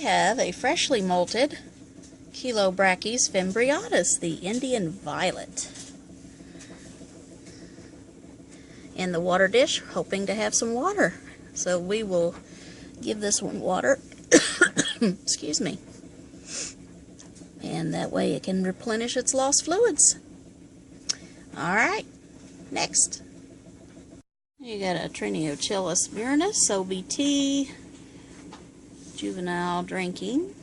have a freshly molted Chilobrachys fimbriatus, the Indian violet, in the water dish, hoping to have some water. So we will give this one water, excuse me, and that way it can replenish its lost fluids. Alright, next. You got a Triniochilus murinus, OBT, juvenile drinking.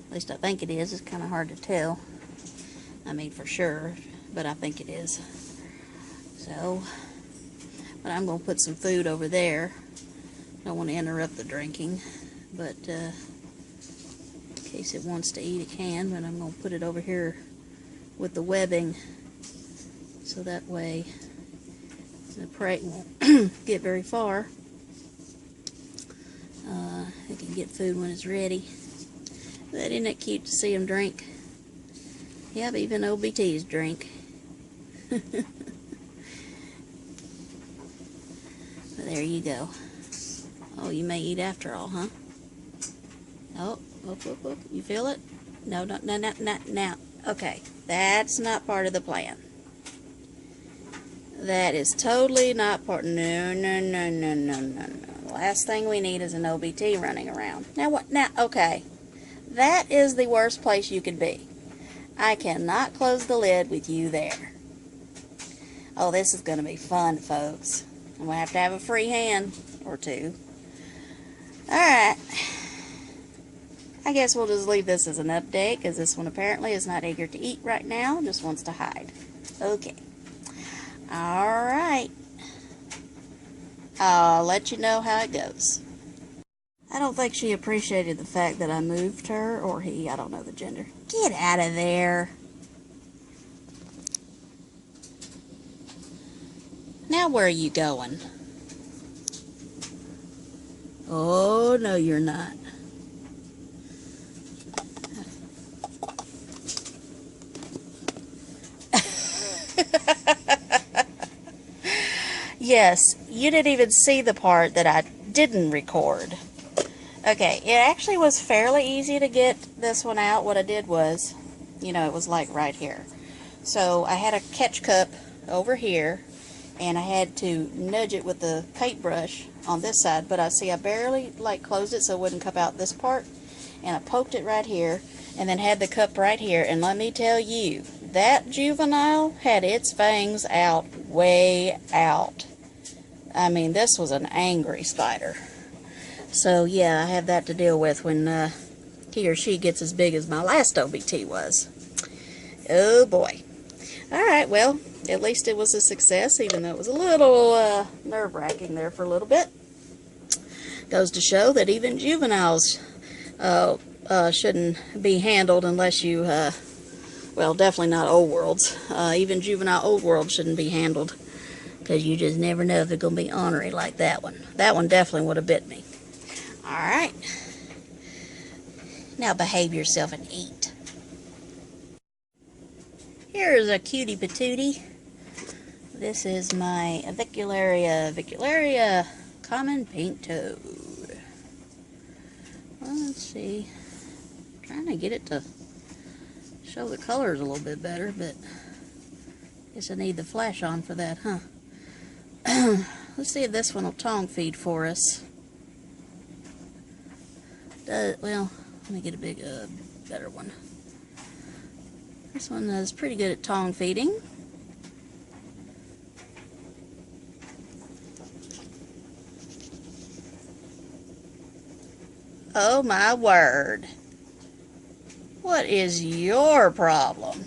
At least I think it is. It's kind of hard to tell. I mean, for sure, but I think it is. So, but I'm going to put some food over there. Don't want to interrupt the drinking, but in case it wants to eat, it can. But I'm going to put it over here with the webbing, so that way the prey won't get very far. It can get food when it's ready. But isn't it cute to see them drink? Yep, even OBTs drink. But there you go. Oh, you may eat after all, huh? Oh, whoop. You feel it? No, now. Okay, that's not part of the plan. That is totally not part. No. The last thing we need is an OBT running around. Now what? Now, okay. That is the worst place you could be. I cannot close the lid with you there. Oh, this is going to be fun, folks. I'm going to have a free hand or two. Alright. I guess we'll just leave this as an update, because this one apparently is not eager to eat right now. Just wants to hide. Okay. Alright. I'll let you know how it goes. I don't think she appreciated the fact that I moved her, or he, I don't know the gender. Get out of there. Now where are you going? Oh, no you're not. Yes, you didn't even see the part that I didn't record. Okay, it actually was fairly easy to get this one out. What I did was, you know, it was like right here. So I had a catch cup over here, and I had to nudge it with the paintbrush on this side. But I barely like closed it so it wouldn't cup out this part. And I poked it right here, and then had the cup right here. And let me tell you, that juvenile had its fangs out, way out. I mean, this was an angry spider. So, yeah, I have that to deal with when he or she gets as big as my last OBT was. Oh, boy. Alright, well, at least it was a success, even though it was a little nerve-wracking there for a little bit. Goes to show that even juveniles shouldn't be handled unless you, well, definitely not old worlds. Even juvenile old worlds shouldn't be handled, because you just never know if they're going to be ornery like that one. That one definitely would have bit me. Alright. Now behave yourself and eat. Here's a cutie patootie. This is my Avicularia common paint toad. Well, let's see. I'm trying to get it to show the colors a little bit better, but I guess I need the flash on for that, huh? Let's see if this one will tongue feed for us. Well, let me get a big, better one. This one is pretty good at tongue feeding. Oh my word. What is your problem?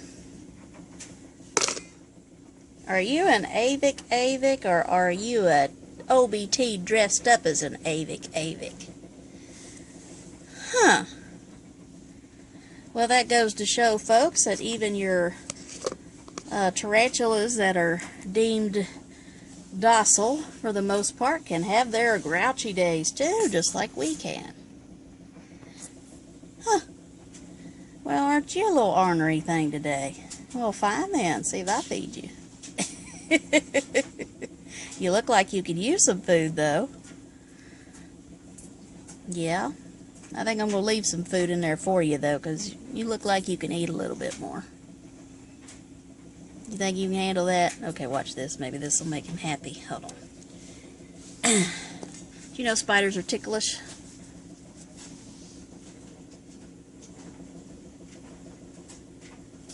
Are you an Avic, or are you a OBT dressed up as an Avic? Huh. Well, that goes to show, folks, that even your tarantulas that are deemed docile, for the most part, can have their grouchy days, too, just like we can. Huh. Well, aren't you a little ornery thing today? Well, fine then. See if I feed you. You look like you could use some food, though. Yeah? I think I'm going to leave some food in there for you, though, because you look like you can eat a little bit more. You think you can handle that? Okay, watch this. Maybe this will make him happy. Hold on. Do you know spiders are ticklish?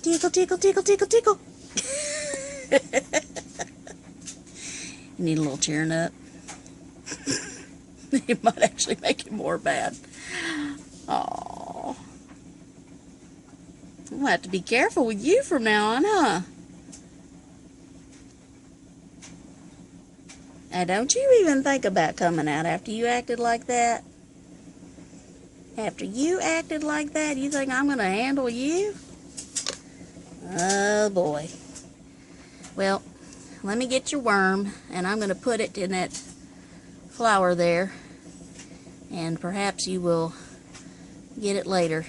Tickle, tickle, tickle, tickle, tickle. Need a little cheering up. It might actually make it more bad. Aww. I'm gonna have to be careful with you from now on, huh? Now, don't you even think about coming out after you acted like that? After you acted like that, you think I'm gonna handle you? Oh boy. Well, let me get your worm, and I'm gonna put it in that flour there, and perhaps you will get it later,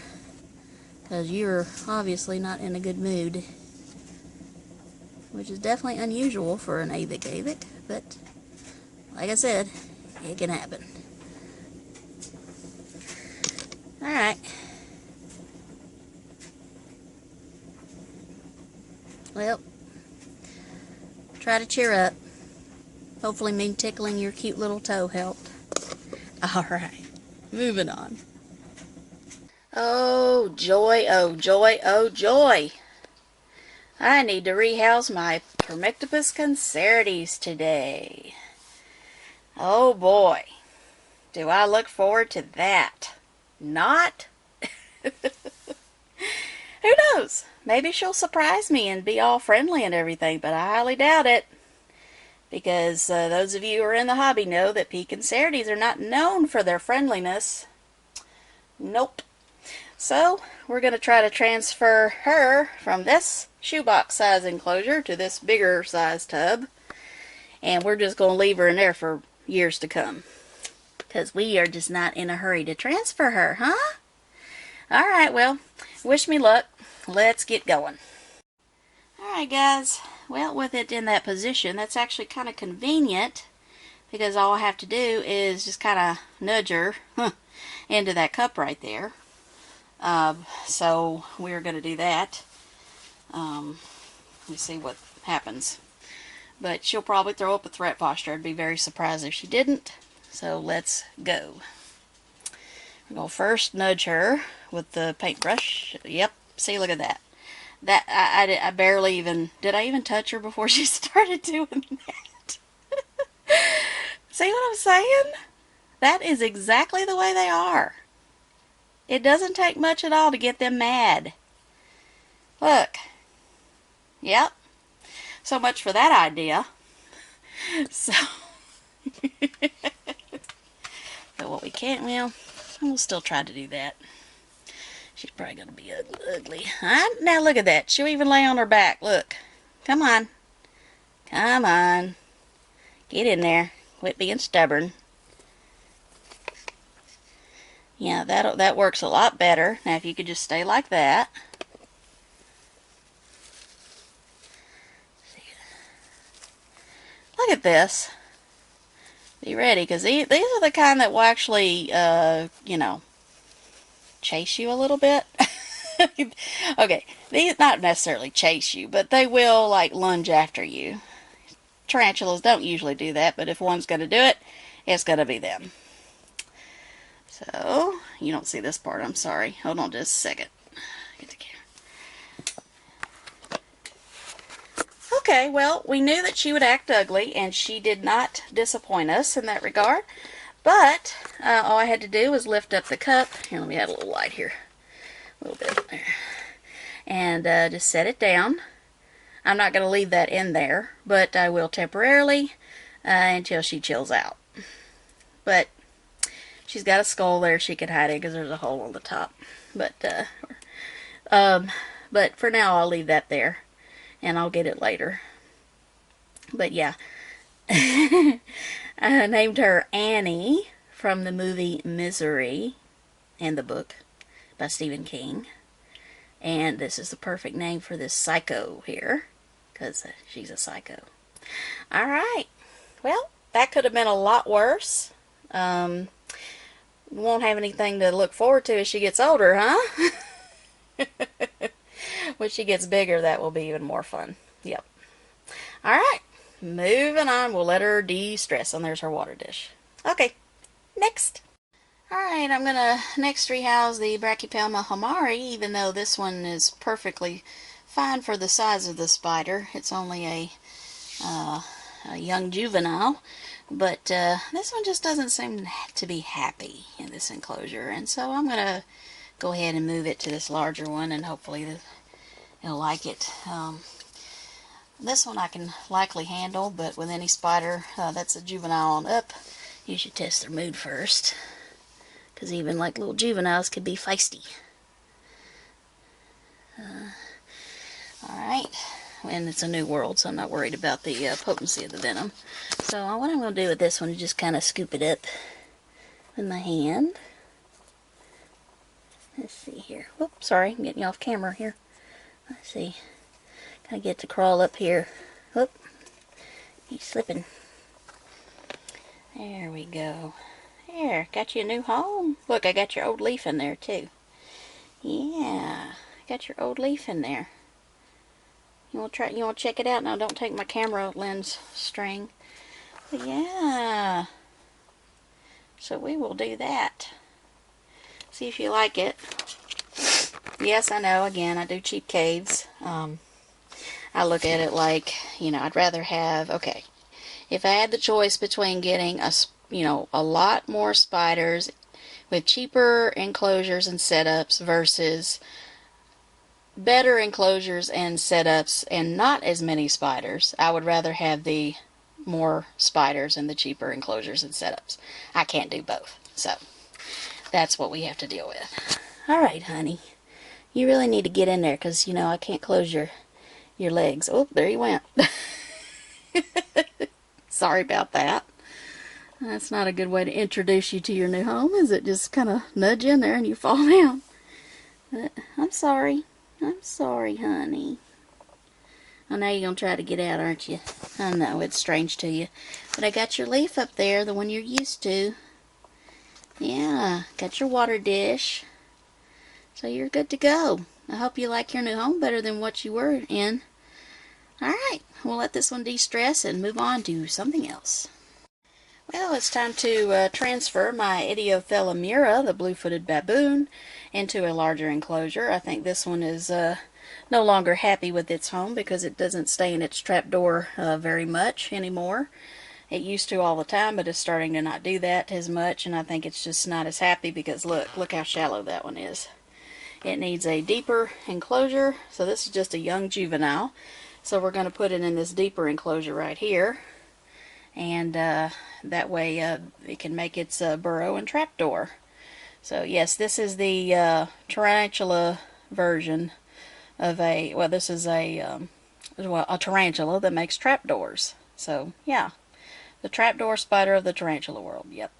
because you're obviously not in a good mood, which is definitely unusual for an avik, but like I said, it can happen. Alright. Well, try to cheer up. Hopefully me tickling your cute little toe helped. Alright, moving on. Oh joy, oh joy, oh joy. I need to rehouse my Permictopus concertes today. Oh boy, do I look forward to that. Not? Who knows? Maybe she'll surprise me and be all friendly and everything, but I highly doubt it. Because those of you who are in the hobby know that P. concertes are not known for their friendliness. Nope. So, we're going to try to transfer her from this shoebox size enclosure to this bigger size tub. And we're just going to leave her in there for years to come. Because we are just not in a hurry to transfer her, huh? Alright, well, wish me luck. Let's get going. Alright guys, well, with it in that position, that's actually kind of convenient, because all I have to do is just kind of nudge her into that cup right there. So we're going to do that. Let me see what happens. But she'll probably throw up a threat posture. I'd be very surprised if she didn't. So let's go. We're going to first nudge her with the paintbrush. Yep, see, look at that. That I barely even, did I even touch her before she started doing that? See what I'm saying? That is exactly the way they are. It doesn't take much at all to get them mad. Look. Yep. So much for that idea. So, but what we can't, well, we'll still try to do that. She's probably going to be ugly. Now look at that. She'll even lay on her back. Look. Come on. Come on. Get in there. Quit being stubborn. Yeah, that works a lot better. Now if you could just stay like that. Look at this. Be ready, because these are the kind that will actually, you know, chase you a little bit. Okay, these not necessarily chase you, but they will like lunge after you. Tarantulas don't usually do that, but if one's going to do it, it's going to be them. So, you don't see this part, I'm sorry. Hold on just a second. Get the camera. Okay, well, we knew that she would act ugly, and she did not disappoint us in that regard. But, all I had to do was lift up the cup. Here, let me add a little light here. A little bit there. And just set it down. I'm not going to leave that in there, but I will temporarily until she chills out. But she's got a skull there. She could hide it because there's a hole on the top. But for now, I'll leave that there, and I'll get it later. But yeah, I named her Annie from the movie Misery and the book by Stephen King. And this is the perfect name for this psycho here, because she's a psycho. Alright, well, that could have been a lot worse. won't have anything to look forward to as she gets older, huh? When she gets bigger, that will be even more fun. Yep. Alright, moving on. We'll let her de-stress. And there's her water dish. Okay, next. Alright, I'm going to next rehouse the Brachypelma hamari, even though this one is perfectly fine for the size of the spider. It's only a young juvenile, but this one just doesn't seem to be happy in this enclosure, and so I'm going to go ahead and move it to this larger one, and hopefully it'll like it. This one I can likely handle, but with any spider that's a juvenile on up, you should test their mood first, because even like little juveniles could be feisty. Alright, and it's a new world, so I'm not worried about the potency of the venom. So what I'm going to do with this one is just kind of scoop it up with my hand. Let's see here. Whoops, sorry, I'm getting you off camera here. Let's see. Kind of get to crawl up here. Whoop, he's slipping. There we go. There, got you a new home. Look, I got your old leaf in there too. Yeah, got your old leaf in there. You want to try? You want to check it out? Now, don't take my camera lens string. But yeah. So we will do that. See if you like it. Yes, I know. Again, I do cheap caves. I look at it like, you know, I'd rather have. Okay, if I had the choice between getting a lot more spiders with cheaper enclosures and setups versus better enclosures and setups and not as many spiders, I would rather have the more spiders and the cheaper enclosures and setups. I can't do both, so that's what we have to deal with. Alright, honey, you really need to get in there, because you know I can't close your legs. Oh, there you went. Sorry about that. That's not a good way to introduce you to your new home, is it? Just kind of nudge in there and you fall down. But I'm sorry. I'm sorry, honey. I know you're going to try to get out, aren't you? I know, it's strange to you. But I got your leaf up there, the one you're used to. Yeah, got your water dish. So you're good to go. I hope you like your new home better than what you were in. Alright, we'll let this one de-stress and move on to something else. Well, it's time to transfer my Idiophyllomira, the blue-footed baboon, into a larger enclosure. I think this one is no longer happy with its home because it doesn't stay in its trapdoor very much anymore. It used to all the time, but it's starting to not do that as much, and I think it's just not as happy because look how shallow that one is. It needs a deeper enclosure, so this is just a young juvenile. So we're going to put it in this deeper enclosure right here. And that way it can make its burrow and trapdoor. So yes, this is the tarantula version of this is a tarantula that makes trapdoors. So yeah, the trapdoor spider of the tarantula world. Yep.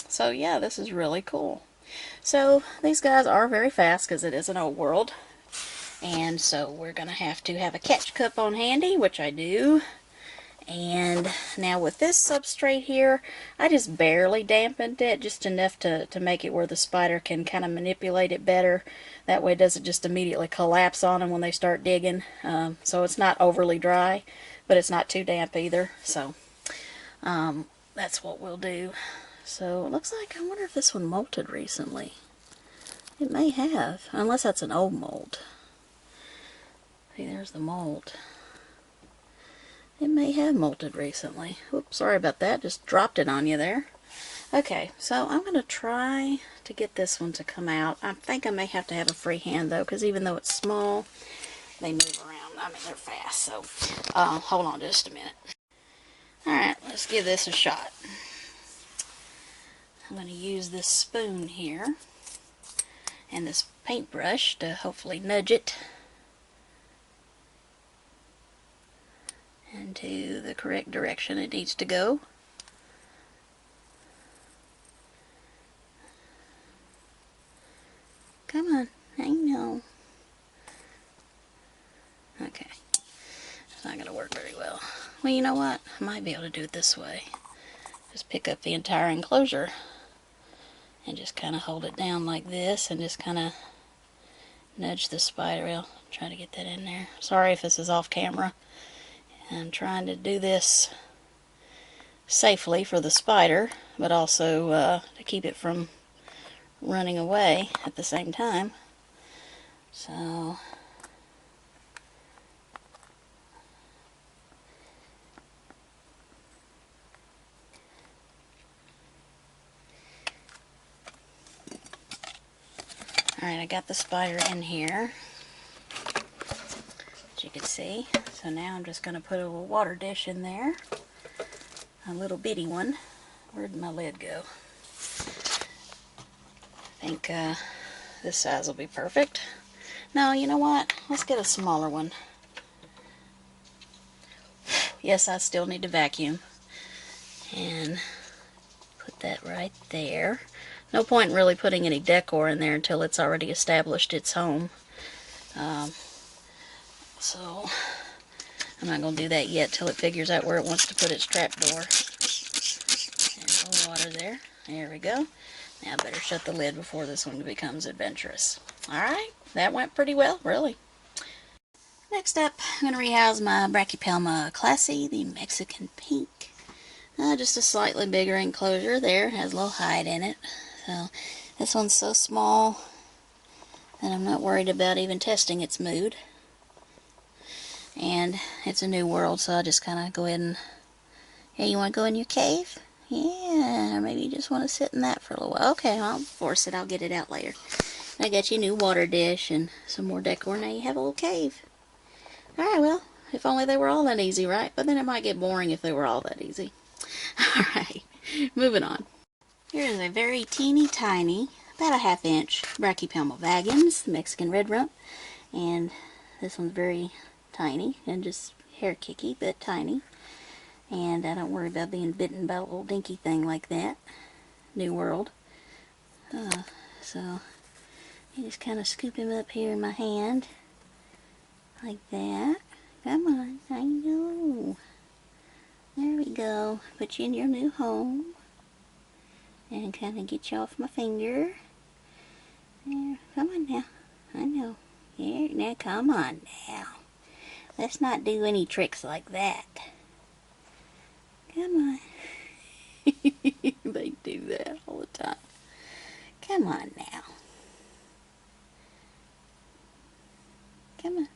So yeah, this is really cool. So these guys are very fast because it is an old world. And so we're going to have a catch cup on handy, which I do. And now with this substrate here, I just barely dampened it, just enough to make it where the spider can kind of manipulate it better. That way it doesn't just immediately collapse on them when they start digging. So it's not overly dry, but it's not too damp either. So that's what we'll do. So it looks like, I wonder if this one molted recently. It may have, unless that's an old mold. See, there's the mold. It may have molted recently. Oops, sorry about that. Just dropped it on you there. Okay, so I'm going to try to get this one to come out. I think I may have to have a free hand, though, because even though it's small, they move around. I mean, they're fast, so hold on just a minute. Alright, let's give this a shot. I'm going to use this spoon here and this paintbrush to hopefully nudge it into the correct direction it needs to go. Come on, hang on. Okay, it's not going to work very well. Well, you know what? I might be able to do it this way. Just pick up the entire enclosure And just kind of hold it down like this and just kind of nudge the spider. Well, try to get that in there. Sorry if this is off camera. I'm trying to do this safely for the spider, but also to keep it from running away at the same time. So alright, I got the spider in here, as you can see. So now I'm just going to put a little water dish in there. A little bitty one. Where'd my lid go? I think this size will be perfect. No, you know what? Let's get a smaller one. Yes, I still need to vacuum. And put that right there. No point in really putting any decor in there until it's already established its home. So I'm not going to do that yet till it figures out where it wants to put its trapdoor. And a little water there. There we go. Now I better shut the lid before this one becomes adventurous. Alright, that went pretty well, really. Next up, I'm going to rehouse my Brachypelma classy, the Mexican pink. Just a slightly bigger enclosure there. Has a little hide in it. So this one's so small that I'm not worried about even testing its mood. And it's a new world, so I'll just kind of go ahead and... Hey, you want to go in your cave? Yeah, or maybe you just want to sit in that for a little while. Okay, I'll force it. I'll get it out later. I got you a new water dish and some more decor. Now you have a little cave. Alright, well, if only they were all that easy, right? But then it might get boring if they were all that easy. Alright, moving on. Here is a very teeny tiny, about a ½ inch Brachypelma vagans, Mexican red rump. And this one's very tiny and just hair kicky, but tiny. And I don't worry about being bitten by a little dinky thing like that. New world. So you just kind of scoop him up here in my hand. Like that. Come on, I know. There we go. Put you in your new home. And kind of get you off my finger. There. Come on now. I know. Here, now come on now. Let's not do any tricks like that. Come on. They do that all the time. Come on now. Come on.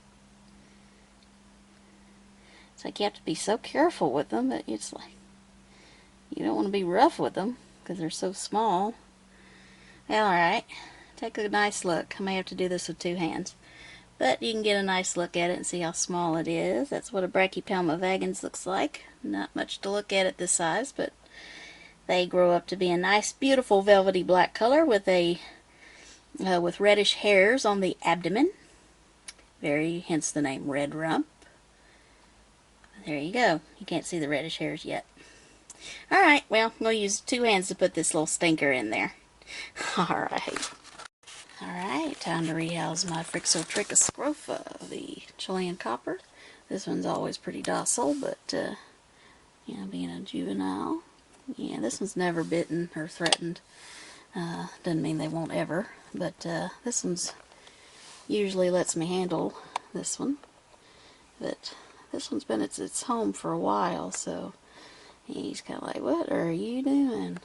It's like you have to be so careful with them, but it's like you don't want to be rough with them because they're so small. Well, alright. Take a nice look. I may have to do this with 2 hands. But you can get a nice look at it and see how small it is. That's what a Brachypelma vagans looks like. Not much to look at this size, but they grow up to be a nice, beautiful, velvety black color with with reddish hairs on the abdomen. Hence the name red rump. There you go. You can't see the reddish hairs yet. Alright, well, I'm going to use 2 hands to put this little stinker in there. Alright. Alright, time to rehouse my Phrixotrichus scrofa, the Chilean copper. This one's always pretty docile, but, you know, being a juvenile. Yeah, this one's never bitten or threatened. Doesn't mean they won't ever, but this one's usually lets me handle this one. But this one's been at its home for a while, so he's kind of like, what are you doing?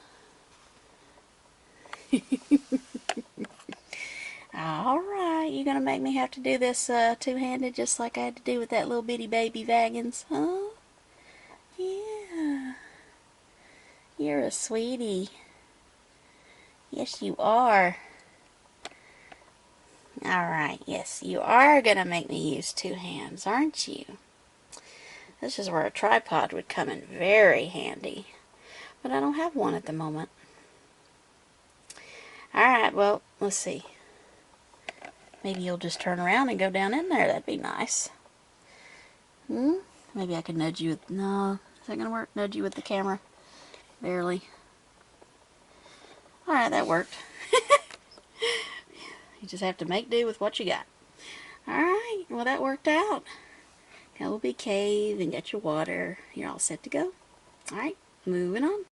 Alright, you're going to make me have to do this two-handed just like I had to do with that little bitty baby vagans, huh? Yeah. You're a sweetie. Yes, you are. Alright, yes, you are going to make me use 2 hands, aren't you? This is where a tripod would come in very handy. But I don't have one at the moment. Alright, well, let's see. Maybe you'll just turn around and go down in there. That'd be nice. Maybe I could nudge you with... No, is that going to work? Nudge you with the camera? Barely. Alright, that worked. You just have to make do with what you got. Alright, well that worked out. Got a little big cave and got your water. You're all set to go. Alright, moving on.